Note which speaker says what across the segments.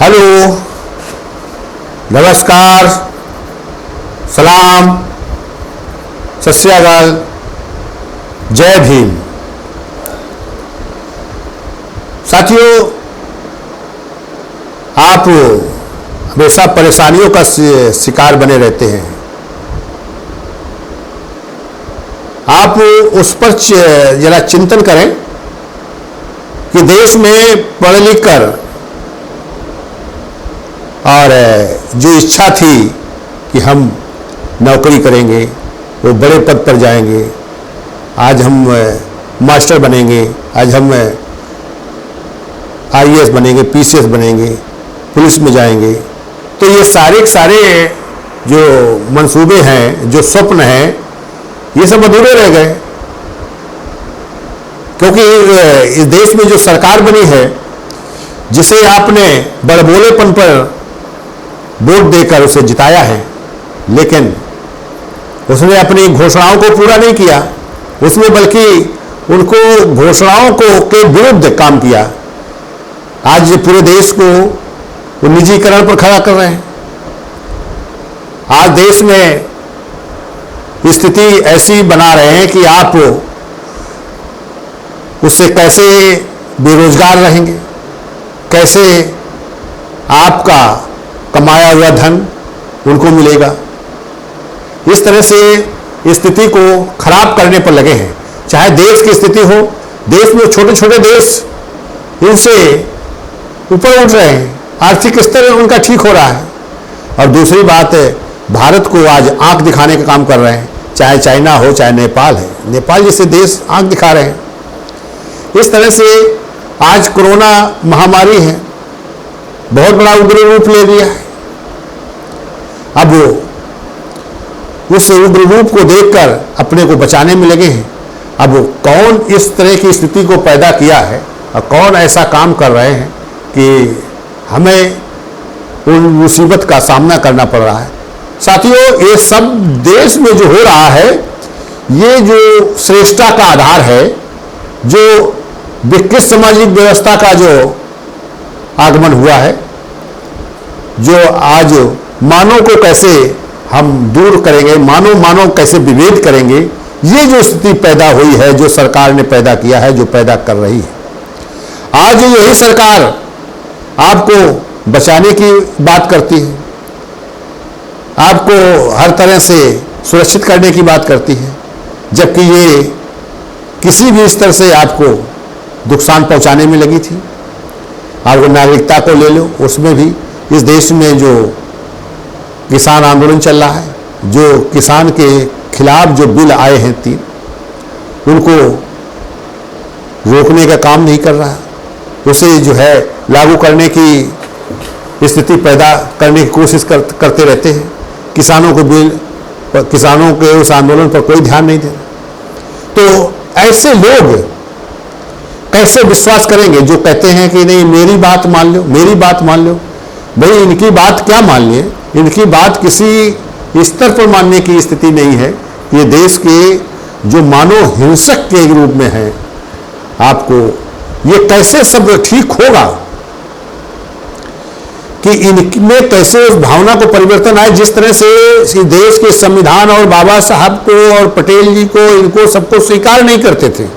Speaker 1: Hello, नमस्कार, सलाम, सत श्री अकाल, जय भीम। साथियों, आप हमेशा परेशानियों का शिकार बने रहते हैं। आप उस पर जरा चिंतन करें कि देश में पढ़ लिख कर और जो इच्छा थी कि हम नौकरी करेंगे, वो बड़े पद पर जाएंगे, आज हम मास्टर बनेंगे, आज हम आईएएस बनेंगे, पीसीएस बनेंगे, पुलिस में जाएंगे, तो ये सारे जो मंसूबे हैं, जो स्वप्न हैं, ये सब अधूरे रह गए। क्योंकि इस देश में जो सरकार बनी है, जिसे आपने बड़बोलेपन पर वोट देकर उसे जिताया है, लेकिन उसने अपनी घोषणाओं को पूरा नहीं किया, उसने बल्कि उनको घोषणाओं को के विरुद्ध काम किया। आज पूरे देश को वो निजीकरण पर खड़ा कर रहे हैं। आज देश में स्थिति ऐसी बना रहे हैं कि आप उससे कैसे बेरोजगार रहेंगे, कैसे आपका कमाया हुआ धन उनको मिलेगा। इस तरह से स्थिति को खराब करने पर लगे हैं। चाहे देश की स्थिति हो, देश में छोटे छोटे देश इनसे ऊपर उठ रहे हैं, आर्थिक स्तर उनका ठीक हो रहा है। और दूसरी बात है, भारत को आज आंख दिखाने का काम कर रहे हैं, चाहे चाइना हो, चाहे नेपाल है, नेपाल जैसे देश आंख दिखा रहे हैं। इस तरह से आज कोरोना महामारी है, बहुत बड़ा उग्र रूप ले लिया है। अब उस उग्र रूप को देखकर अपने को बचाने में लगे हैं। अब कौन इस तरह की स्थिति को पैदा किया है और कौन ऐसा काम कर रहे हैं कि हमें उन मुसीबत का सामना करना पड़ रहा है। साथियों, ये सब देश में जो हो रहा है, ये जो श्रेष्ठता का आधार है, जो विकसित सामाजिक व्यवस्था का जो आगमन हुआ है, जो आज मानव को कैसे हम दूर करेंगे, मानव कैसे विभेद करेंगे, ये जो स्थिति पैदा हुई है, जो सरकार ने पैदा किया है, जो पैदा कर रही है। आज यही सरकार आपको बचाने की बात करती है, आपको हर तरह से सुरक्षित करने की बात करती है, जबकि ये किसी भी स्तर से आपको नुकसान पहुंचाने में लगी थी। आपको नागरिकता को ले लो, उसमें भी इस देश में जो किसान आंदोलन चल रहा है, जो किसान के खिलाफ जो बिल आए हैं 3, उनको रोकने का काम नहीं कर रहा, उसे जो है लागू करने की स्थिति पैदा करने की कोशिश करते रहते हैं। किसानों को बिल, किसानों के उस आंदोलन पर कोई ध्यान नहीं दे रहा। तो ऐसे लोग कैसे विश्वास करेंगे जो कहते हैं कि नहीं, मेरी बात मान लो, मेरी बात मान लो। भाई, इनकी बात क्या मान लिए? इनकी बात किसी स्तर पर मानने की स्थिति नहीं है। ये देश के जो मानव हिंसक के रूप में है, आपको ये कैसे सब ठीक होगा कि इनमें कैसे उस भावना को परिवर्तन आए, जिस तरह से इस देश के संविधान और बाबा साहब को और पटेल जी को, इनको सबको स्वीकार नहीं करते थे,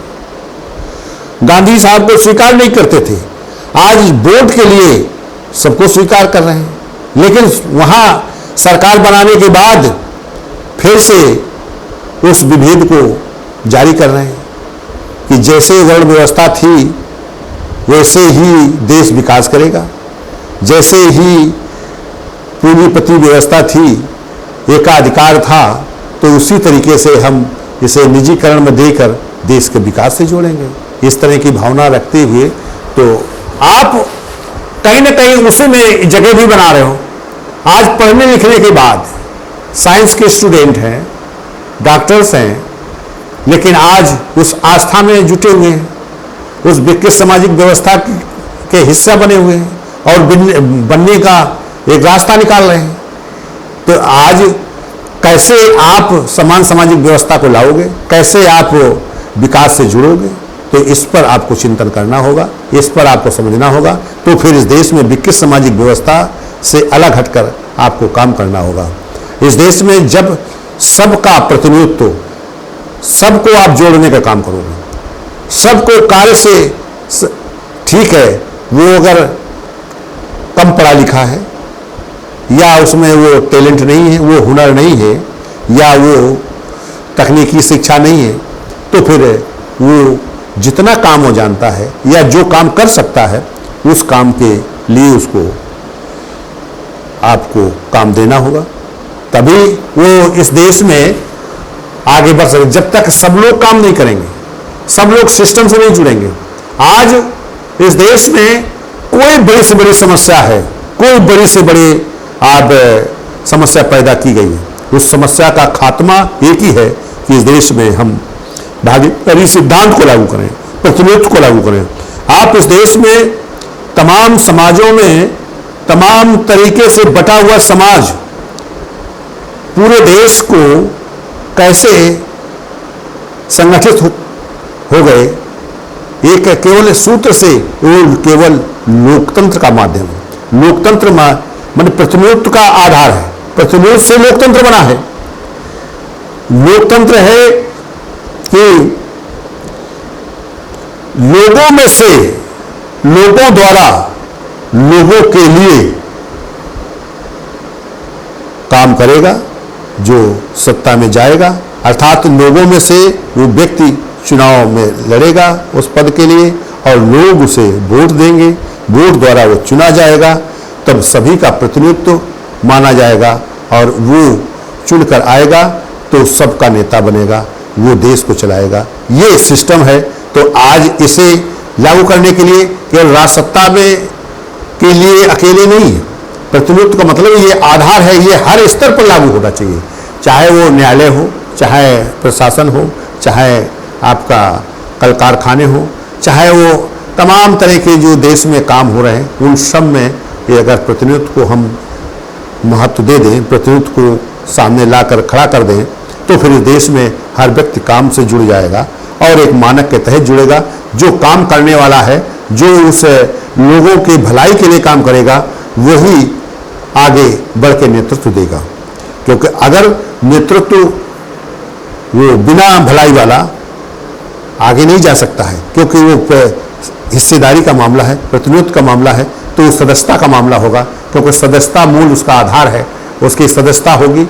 Speaker 1: गांधी साहब को स्वीकार नहीं करते थे। आज वोट के लिए सबको स्वीकार कर रहे हैं, लेकिन वहां सरकार बनाने के बाद फिर से उस विभेद को जारी कर रहे हैं कि जैसे वर्ण व्यवस्था थी वैसे ही देश विकास करेगा, जैसे ही पूंजीपति व्यवस्था थी, एकाधिकार था, तो उसी तरीके से हम इसे निजीकरण में देकर देश के विकास से जोड़ेंगे। इस तरह की भावना रखते हुए तो आप कहीं ना कहीं उसी में जगह भी बना रहे हो। आज पढ़ने लिखने के बाद साइंस के स्टूडेंट हैं, डॉक्टर्स हैं, लेकिन आज उस आस्था में जुटे हुए हैं, उस विकसित सामाजिक व्यवस्था के हिस्सा बने हुए हैं और बनने का एक रास्ता निकाल रहे हैं। तो आज कैसे आप समान सामाजिक व्यवस्था को लाओगे, कैसे आप विकास से जुड़ोगे? तो इस पर आपको चिंतन करना होगा, इस पर आपको समझना होगा। तो फिर इस देश में विकसित सामाजिक व्यवस्था से अलग हटकर आपको काम करना होगा। इस देश में जब सबका प्रतिनिधित्व, सबको आप जोड़ने का काम करोगे, सबको कार्य से, ठीक है वो अगर कम पढ़ा लिखा है या उसमें वो टैलेंट नहीं है, वो हुनर नहीं है या वो तकनीकी शिक्षा नहीं है, तो फिर वो जितना काम वो जानता है या जो काम कर सकता है उस काम के लिए उसको आपको काम देना होगा, तभी वो इस देश में आगे बढ़ सके। जब तक सब लोग काम नहीं करेंगे, सब लोग सिस्टम से नहीं जुड़ेंगे। आज इस देश में कोई बड़ी से बड़ी समस्या है, कोई बड़ी से बड़ी आप समस्या पैदा की गई है, उस समस्या का खात्मा एक ही है कि इस देश में हम भागीदारी सिद्धांत को लागू करें, प्रतिनिधित्व को लागू करें। आप इस देश में तमाम समाजों में, तमाम तरीके से बटा हुआ समाज पूरे देश को कैसे संगठित हो गए, एक केवल सूत्र से, वो केवल लोकतंत्र का माध्यम है। लोकतंत्र माने प्रतिनिधित्व का आधार है, प्रतिनिधित्व से लोकतंत्र बना है। लोकतंत्र है कि लोगों में से, लोगों द्वारा, लोगों के लिए काम करेगा जो सत्ता में जाएगा, अर्थात लोगों में से वो व्यक्ति चुनाव में लड़ेगा उस पद के लिए और लोग उसे वोट देंगे, वोट द्वारा वो चुना जाएगा, तब सभी का प्रतिनिधित्व माना जाएगा और वो चुनकर आएगा तो सबका नेता बनेगा, वो देश को चलाएगा। ये सिस्टम है। तो आज इसे लागू करने के लिए केवल राजसत्ता में के लिए अकेले नहीं है, प्रतिनिधित्व का मतलब ये आधार है, ये हर स्तर पर लागू होना चाहिए, चाहे वो न्यायालय हो, चाहे प्रशासन हो, चाहे आपका कल कारखाने हो, चाहे वो तमाम तरह के जो देश में काम हो रहे हैं, उन सब में ये अगर प्रतिनिधित्व को हम महत्व दे दें, प्रतिनिधित्व को सामने लाकर खड़ा कर दें, तो फिर इस देश में हर व्यक्ति काम से जुड़ जाएगा और एक मानक के तहत जुड़ेगा। जो काम करने वाला है, जो उस लोगों की भलाई के लिए काम करेगा, वही आगे बढ़ के नेतृत्व देगा। क्योंकि अगर नेतृत्व वो बिना भलाई वाला आगे नहीं जा सकता है, क्योंकि वो हिस्सेदारी का मामला है, प्रतिनिधित्व का मामला है, तो सदस्यता का मामला होगा, क्योंकि सदस्यता मूल उसका आधार है। उसकी सदस्यता होगी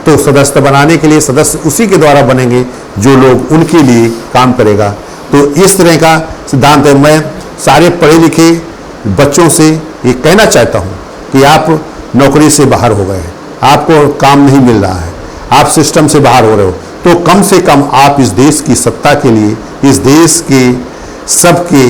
Speaker 1: तो सदस्य बनाने के लिए सदस्य उसी के द्वारा बनेंगे जो लोग उनके लिए काम करेगा। तो इस तरह का सिद्धांत है। मैं सारे पढ़े लिखे बच्चों से ये कहना चाहता हूँ कि आप नौकरी से बाहर हो गए, आपको काम नहीं मिल रहा है, आप सिस्टम से बाहर हो रहे हो, तो कम से कम आप इस देश की सत्ता के लिए, इस देश के सबके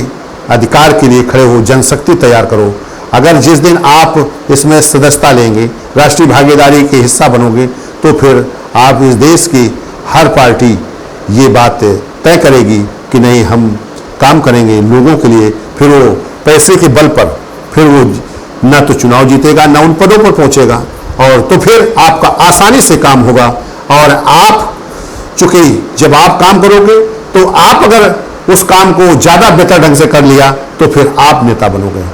Speaker 1: अधिकार के लिए खड़े हो, जनशक्ति तैयार करो। अगर जिस दिन आप इसमें सदस्यता लेंगे, राष्ट्रीय भागीदारी के हिस्सा बनोगे, तो फिर आप इस देश की हर पार्टी ये बात तय करेगी कि नहीं, हम काम करेंगे लोगों के लिए। फिर वो पैसे के बल पर फिर वो ना तो चुनाव जीतेगा, ना उन पदों पर पहुंचेगा, और तो फिर आपका आसानी से काम होगा। और आप चूंकि जब आप काम करोगे तो आप अगर उस काम को ज़्यादा बेहतर ढंग से कर लिया तो फिर आप नेता बनोगे।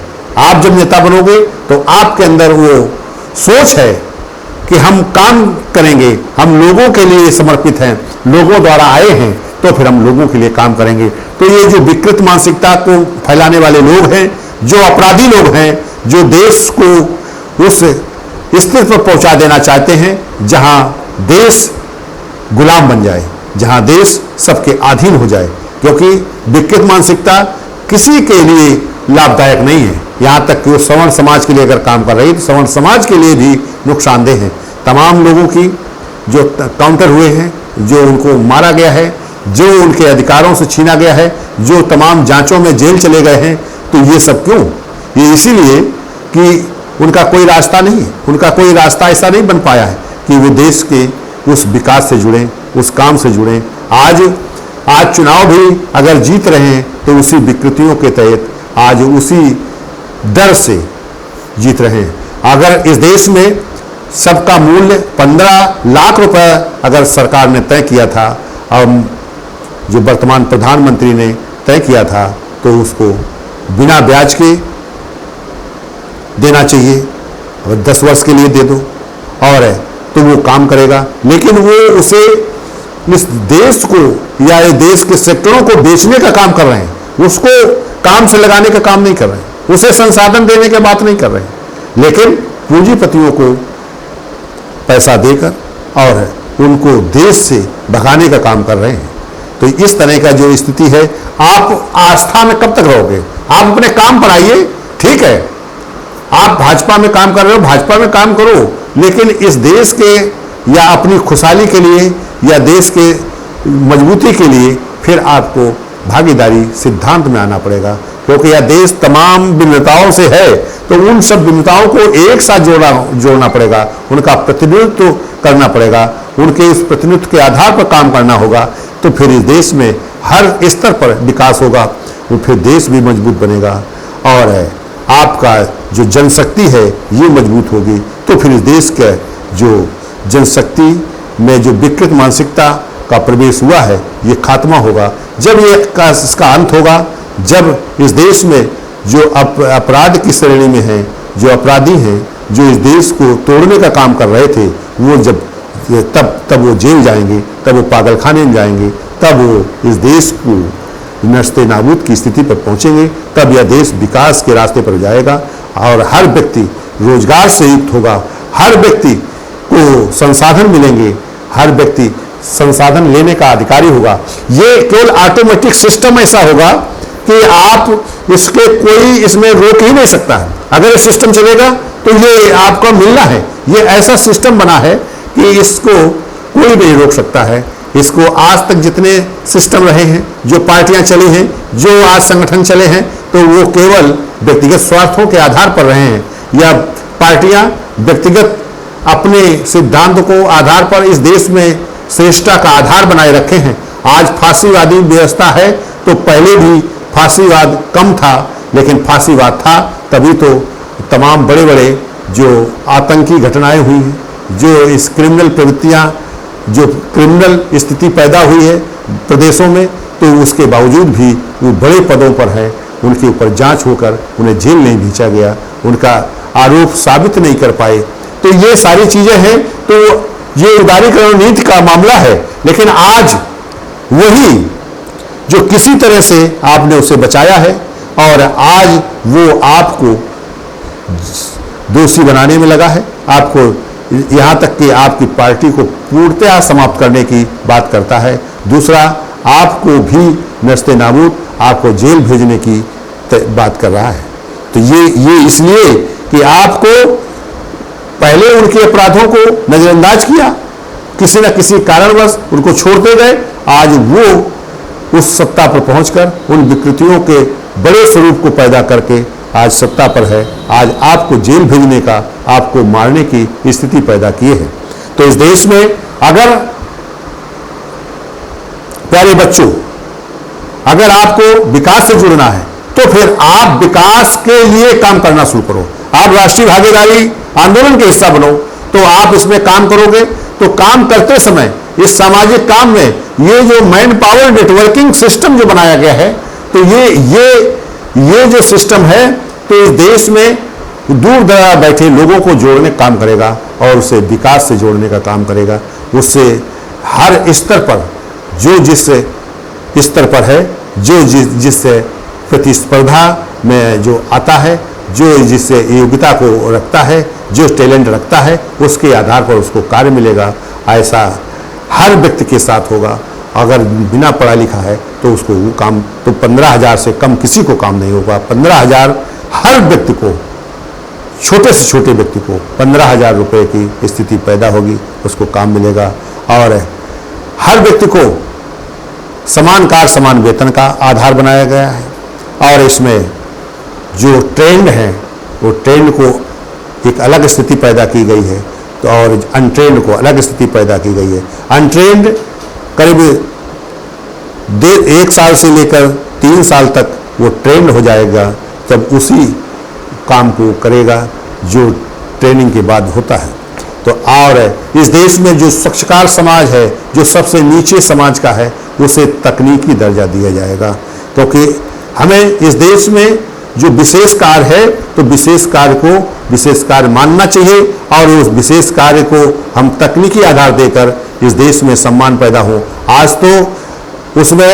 Speaker 1: आप जब नेता बनोगे तो आपके अंदर वो सोच है कि हम काम करेंगे, हम लोगों के लिए समर्पित हैं, लोगों द्वारा आए हैं, तो फिर हम लोगों के लिए काम करेंगे। तो ये जो विकृत मानसिकता को फैलाने वाले लोग हैं, जो अपराधी लोग हैं, जो देश को उस स्थिति पर पहुंचा देना चाहते हैं जहां देश गुलाम बन जाए, जहां देश सबके अधीन हो जाए, क्योंकि विकृत मानसिकता किसी के लिए लाभदायक नहीं है। यहाँ तक कि वो सवर्ण समाज के लिए अगर काम कर रही है तो सवर्ण समाज के लिए भी नुकसानदेह है। तमाम लोगों की जो काउंटर हुए हैं, जो उनको मारा गया है, जो उनके अधिकारों से छीना गया है, जो तमाम जांचों में जेल चले गए हैं, तो ये सब क्यों? ये इसीलिए कि उनका कोई रास्ता नहीं है, उनका कोई रास्ता ऐसा नहीं बन पाया है कि वो देश के उस विकास से जुड़ें, उस काम से जुड़ें। आज चुनाव भी अगर जीत रहे हैं तो उसी विकृतियों के तहत, आज उसी डर से जीत रहे हैं। अगर इस देश में सबका मूल्य 15 लाख रुपए अगर सरकार ने तय किया था और जो वर्तमान प्रधानमंत्री ने तय किया था तो उसको बिना ब्याज के देना चाहिए। अगर 10 वर्ष के लिए दे दो और है तो वो काम करेगा, लेकिन वो उसे इस देश को या इस देश के सेक्टरों को बेचने का काम कर रहे हैं, उसको काम से लगाने का काम नहीं कर रहे हैं, उसे संसाधन देने की बात नहीं कर रहे हैं, लेकिन पूंजीपतियों को पैसा देकर और उनको देश से भगाने का काम कर रहे हैं। तो इस तरह का जो स्थिति है, आप आस्था में कब तक रहोगे? आप अपने काम पर आइए, ठीक है, आप भाजपा में काम कर रहे हो, भाजपा में काम करो, लेकिन इस देश के या अपनी खुशहाली के लिए या देश के मजबूती के लिए फिर आपको भागीदारी सिद्धांत में आना पड़ेगा, क्योंकि यह देश तमाम भिन्नताओं से है, तो उन सब भिन्नताओं को एक साथ जोड़ना पड़ेगा, उनका प्रतिनिधित्व करना पड़ेगा, उनके इस प्रतिनिधित्व के आधार पर काम करना होगा, तो फिर इस देश में हर स्तर पर विकास होगा, वो फिर देश भी मजबूत बनेगा और आपका जो जनशक्ति है ये मजबूत होगी, तो फिर इस देश के जो जनशक्ति में जो विकृत मानसिकता का प्रवेश हुआ है ये खात्मा होगा। जब ये इसका अंत होगा, जब इस देश में जो अपराध की श्रेणी में हैं, जो अपराधी हैं, जो इस देश को तोड़ने का काम कर रहे थे, वो जब तब वो जेल जाएंगे, तब वो पागलखाने में जाएंगे, तब वो इस देश को नस्ते नाबूद की स्थिति पर पहुंचेंगे, तब यह देश विकास के रास्ते पर जाएगा और हर व्यक्ति रोजगार से युक्त होगा, हर व्यक्ति को संसाधन मिलेंगे, हर व्यक्ति संसाधन लेने का अधिकारी होगा। ये केवल ऑटोमेटिक सिस्टम ऐसा होगा कि आप इसके कोई इसमें रोक ही नहीं सकता है। अगर ये सिस्टम चलेगा तो ये आपका मिलना है, ये ऐसा सिस्टम बना है कि इसको कोई नहीं रोक सकता है। इसको आज तक जितने सिस्टम रहे हैं, जो पार्टियां चली हैं, जो आज संगठन चले हैं, तो वो केवल व्यक्तिगत स्वार्थों के आधार पर रहे हैं, या पार्टियां व्यक्तिगत अपने सिद्धांत को आधार पर इस देश में श्रेष्ठता का आधार बनाए रखे हैं। आज फांसीवादी व्यवस्था है, तो पहले भी फांसीवाद कम था, लेकिन फांसीवाद था तभी तो तमाम बड़े बड़े जो आतंकी घटनाएं हुई हैं, जो इस क्रिमिनल प्रवृत्तियां, जो क्रिमिनल स्थिति पैदा हुई है प्रदेशों में, तो उसके बावजूद भी वो बड़े पदों पर हैं, उनके ऊपर जांच होकर उन्हें जेल नहीं भेजा गया, उनका आरोप साबित नहीं कर पाए। तो ये सारी चीजें हैं, तो ये उदारीकरण नीति का मामला है, लेकिन आज वही जो किसी तरह से आपने उसे बचाया है और आज वो आपको दोषी बनाने में लगा है, आपको यहाँ तक कि आपकी पार्टी को पूर्णतः समाप्त करने की बात करता है। दूसरा, आपको भी नस्ते नाबूद, आपको जेल भेजने की बात कर रहा है। तो ये इसलिए कि आपको पहले उनके अपराधों को नजरअंदाज किया, किसी न किसी कारणवश उनको छोड़ते गए, आज वो उस सत्ता पर पहुंचकर उन विकृतियों के बड़े स्वरूप को पैदा करके आज सत्ता पर है। आज आपको जेल भेजने का, आपको मारने की स्थिति पैदा किए है। तो इस देश में अगर प्यारे बच्चों, अगर आपको विकास से जुड़ना है तो फिर आप विकास के लिए काम करना शुरू करो। आप राष्ट्रीय भागीदारी आंदोलन के हिस्सा बनो, तो आप इसमें काम करोगे। तो काम करते समय इस सामाजिक काम में ये जो मैन पावर नेटवर्किंग सिस्टम जो बनाया गया है, तो ये जो सिस्टम है, तो इस देश में दूर दराज बैठे लोगों को जोड़ने का काम करेगा और उसे विकास से जोड़ने का काम करेगा। उससे हर स्तर पर जो जिस स्तर पर है, जो जिससे प्रतिस्पर्धा में जो आता है, जो जिससे योग्यता को रखता है, जो टैलेंट रखता है, उसके आधार पर उसको कार्य मिलेगा। ऐसा हर व्यक्ति के साथ होगा। अगर बिना पढ़ा लिखा है तो उसको वो काम, तो 15,000 से कम किसी को काम नहीं होगा। 15,000 हर व्यक्ति को, छोटे से छोटे व्यक्ति को 15,000 रुपये की स्थिति पैदा होगी, उसको काम मिलेगा। और हर व्यक्ति को समान कार्य समान वेतन का आधार बनाया गया है। और इसमें जो ट्रेंड है, वो ट्रेंड को एक अलग स्थिति पैदा की गई है, तो और अनट्रेंड को अलग स्थिति पैदा की गई है। अनट्रेंड करीब 1 साल से लेकर 3 साल तक वो ट्रेंड हो जाएगा, तब उसी काम को करेगा जो ट्रेनिंग के बाद होता है। तो और इस देश में जो स्वच्छकार समाज है, जो सबसे नीचे समाज का है, उसे तकनीकी दर्जा दिया जाएगा, क्योंकि हमें इस देश में जो विशेष कार्य है तो विशेष कार्य को विशेष कार्य मानना चाहिए और उस विशेष कार्य को हम तकनीकी आधार देकर इस देश में सम्मान पैदा हो। आज तो उसमें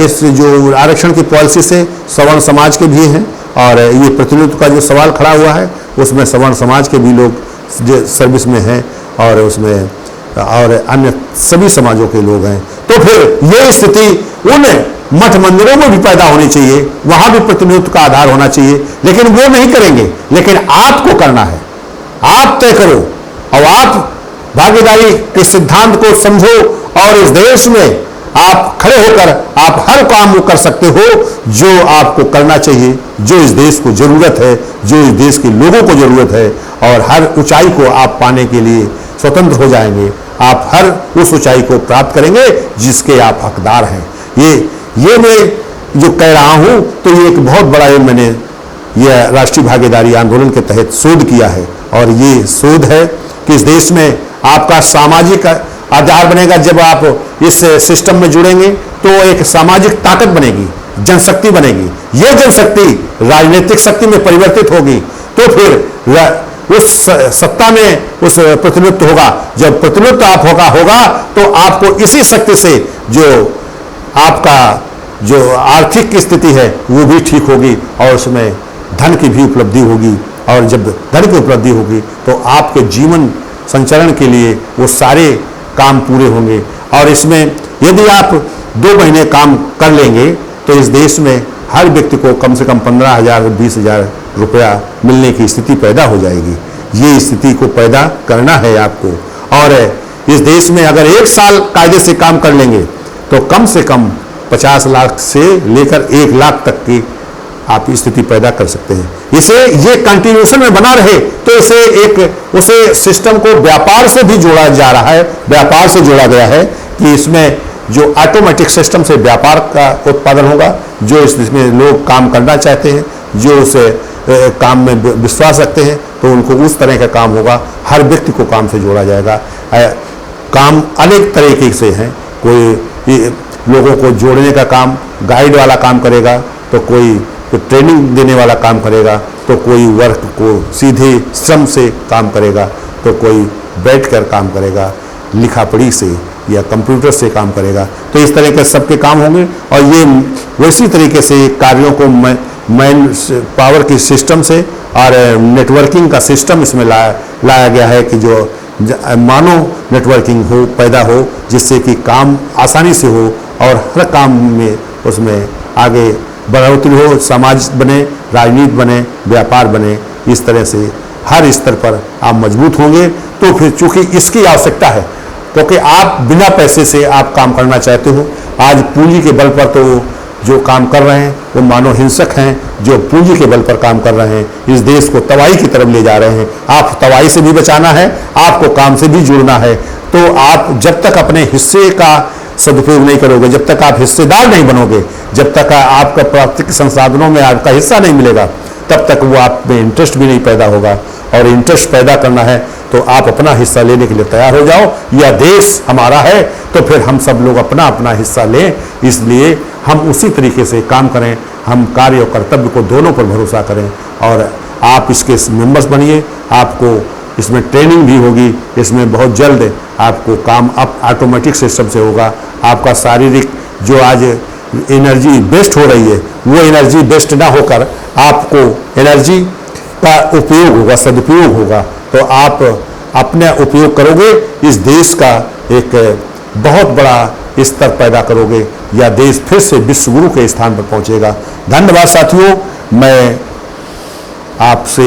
Speaker 1: इस जो आरक्षण की पॉलिसी से सवर्ण समाज के भी हैं और ये प्रतिनिधित्व का जो सवाल खड़ा हुआ है उसमें सवर्ण समाज के भी लोग सर्विस में हैं और उसमें और अन्य सभी समाजों के लोग हैं। तो फिर ये स्थिति उन मठ मंदिरों में भी पैदा होनी चाहिए, वहां भी प्रतिनिधित्व का आधार होना चाहिए, लेकिन वो नहीं करेंगे। लेकिन आपको करना है, आप तय करो और आप भागीदारी के सिद्धांत को समझो और इस देश में आप खड़े होकर आप हर काम वो कर सकते हो जो आपको करना चाहिए, जो इस देश को जरूरत है, जो इस देश के लोगों को जरूरत है, और हर ऊंचाई को आप पाने के लिए स्वतंत्र हो जाएंगे। आप हर उस ऊंचाई को प्राप्त करेंगे जिसके आप हकदार हैं। ये मैं जो कह रहा हूं तो ये एक बहुत बड़ा मैंने यह राष्ट्रीय भागीदारी आंदोलन के तहत शोध किया है और ये शोध है कि इस देश में आपका सामाजिक आधार बनेगा। जब आप इस सिस्टम में जुड़ेंगे तो एक सामाजिक ताकत बनेगी, जनशक्ति बनेगी। ये जनशक्ति राजनीतिक शक्ति में परिवर्तित होगी तो फिर उस सत्ता में उस प्रतिनिधित्व होगा। जब प्रतिनिधित्व आप होगा तो आपको इसी शक्ति से जो आपका जो आर्थिक स्थिति है वो भी ठीक होगी और उसमें धन की भी उपलब्धि होगी। और जब धन की उपलब्धि होगी तो आपके जीवन संचरण के लिए वो सारे काम पूरे होंगे। और इसमें यदि आप 2 महीने काम कर लेंगे तो इस देश में हर व्यक्ति को कम से कम 15,000 20,000 रुपया मिलने की स्थिति पैदा हो जाएगी। ये स्थिति को पैदा करना है आपको। और इस देश में अगर 1 साल कायदे से काम कर लेंगे तो कम से कम 50 लाख से लेकर 1 लाख तक की आप स्थिति पैदा कर सकते हैं। इसे ये कंटिन्यूशन में बना रहे तो उसे सिस्टम को व्यापार से भी जोड़ा जा रहा है। व्यापार से जोड़ा गया है कि इसमें जो ऑटोमेटिक सिस्टम से व्यापार का उत्पादन होगा, जो इसमें लोग काम करना चाहते हैं, जो उस काम में विश्वास रखते हैं तो उनको उस तरह का काम होगा। हर व्यक्ति को काम से जोड़ा जाएगा। काम अनेक तरीके से हैं। कोई लोगों को जोड़ने का काम गाइड वाला काम करेगा, तो कोई ट्रेनिंग देने वाला काम करेगा, तो कोई वर्क को सीधे श्रम से काम करेगा, तो कोई बैठकर काम करेगा, लिखा पढ़ी से या कंप्यूटर से काम करेगा। तो इस तरह के सबके काम होंगे और ये वैसी तरीके से कार्यों को मैन पावर की सिस्टम से और नेटवर्किंग का सिस्टम इसमें लाया गया है कि जो मानव नेटवर्किंग पैदा हो जिससे कि काम आसानी से हो और हर काम में उसमें आगे बढ़ोतरी हो, समाज बने, राजनीति बने, व्यापार बने। इस तरह से हर स्तर पर आप मजबूत होंगे। तो फिर चूंकि इसकी आवश्यकता है क्योंकि आप बिना पैसे से आप काम करना चाहते हो। आज पूंजी के बल पर तो जो काम कर रहे हैं वो मानव हिंसक हैं, जो पूंजी के बल पर काम कर रहे हैं, इस देश को तबाही की तरफ ले जा रहे हैं। आप तबाही से भी बचाना है, आपको काम से भी जुड़ना है। तो आप जब तक अपने हिस्से का सदुपयोग नहीं करोगे, जब तक आप हिस्सेदार नहीं बनोगे, जब तक आपका प्राकृतिक संसाधनों में आपका हिस्सा नहीं मिलेगा, तब तक वो आप में इंटरेस्ट भी नहीं पैदा होगा। और इंटरेस्ट पैदा करना है तो आप अपना हिस्सा लेने के लिए तैयार हो जाओ। यह देश हमारा है तो फिर हम सब लोग अपना अपना हिस्सा लें। इसलिए हम उसी तरीके से काम करें, हम कार्य और कर्तव्य को दोनों पर भरोसा करें और आप इसके मेंबर्स बनिए। आपको इसमें ट्रेनिंग भी होगी, इसमें बहुत जल्द आपको काम अब ऑटोमेटिक सिस्टम से होगा। आपका शारीरिक जो आज एनर्जी वेस्ट हो रही है वो एनर्जी वेस्ट ना होकर आपको एनर्जी का उपयोग होगा, सदुपयोग होगा। तो आप अपना उपयोग करोगे, इस देश का एक बहुत बड़ा स्तर पैदा करोगे, या देश फिर से विश्व गुरु के स्थान पर पहुंचेगा। धन्यवाद साथियों। मैं आपसे